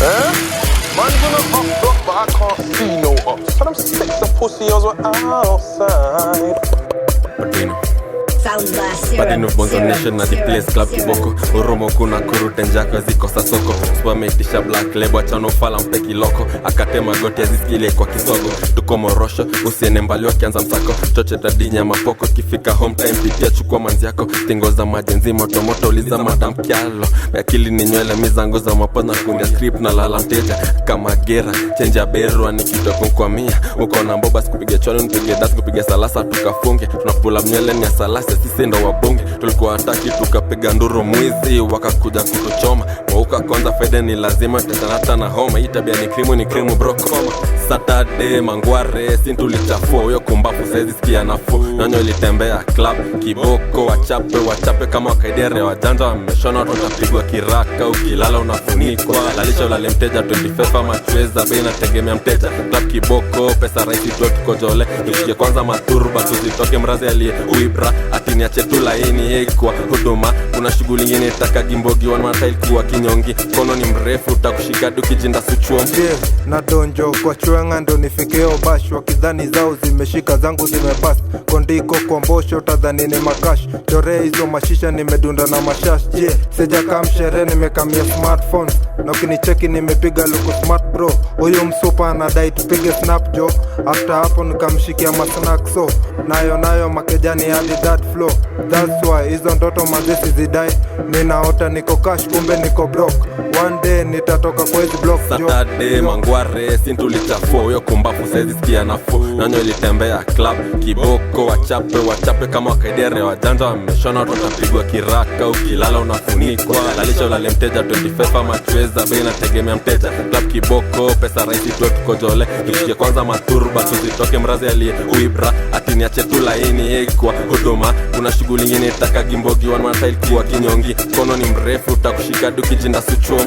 Man gonna up block, but I can't see no ups. So them sticks and pussies were outside. Padeno Bonzo Nation na the place club kiboko Uromo kuna kurute njako ziko sasoko Swameitisha black label chano fala mpeki loko Akatema goti ya zizgile kwa kisogo Tuko morosho usiene mbali wakianza msako Choche tadinya mapoko kifika home time pitia chukua manzi yako Tingo za majenzi moto uliza madam kialo Meakili ni nywele mizango za mapana kundia script na lala mteja Kama gera chenja berua nikitoko kwa mia Uko na mboba sikupige chwalo nipige das kupige salasa tukafunge Tunapula mnywele ni ya salasa sisi ndo wabunge tulikuwa ataki tukapiga nduru mwizi wakakuja kutuchoma wauka kwanza faida ni lazima tetanata na homa itabia ni krimu bro koma Saturday mangware sintulichafua uyo kumbafu saizi sikia nafu Nonyo ilitembea club kiboko wachape kama wakaidere wajanja wameshona watu watapigwa kiraka ukilala unafunikwa lalisha ulale mteja 25 machweza bei nategemea mteja club kiboko pesa raisi tukojole tushike kwanza maturba tuzitoke mrazi alie uibra atiniache tu laini kwa huduma kuna shughuli nyingine taka gimbogi wanamata ilikuwa kinyongi kono ni mrefu utakushika dukijinda suchuo na donjo kwa chwenga ndo nifikeo bash wakidhani zao zimeshika zangu zimebas kondiko kwa mbosho tadhani ni makash chore hizo mashisha nimedunda na mashash seja kamshere nimekamia smartphone na ukinicheki nimepiga luku smart bro huyo msupa anadai tupige snap jo after hapo nikamshikia masnack so nayo makejani hadi that flow that's why hizo ndoto mazesi zidai ninaota niko cash kumbe niko broke one day nitatoka kwa hizi block jo Saturday mangware sintulichafua uyo kumbafu saizi sikia nafu Nonyo ilitembea club kiboko wachape kama wakaidere wajanja wameshona watu watapigwa kiraka ukilala unafunikwa lalisha ulale mteja 25 machweza bei nategemea mteja club kiboko pesa raisi tukojole tushike kwanza maturba tuzitoke mrazi alie uibra atiniache tu laini kwa huduma kuna shughuli nyingine taka gimbogi wanamata ilikuwa kinyongi kono ni mrefu utakushika dukijinda suchuo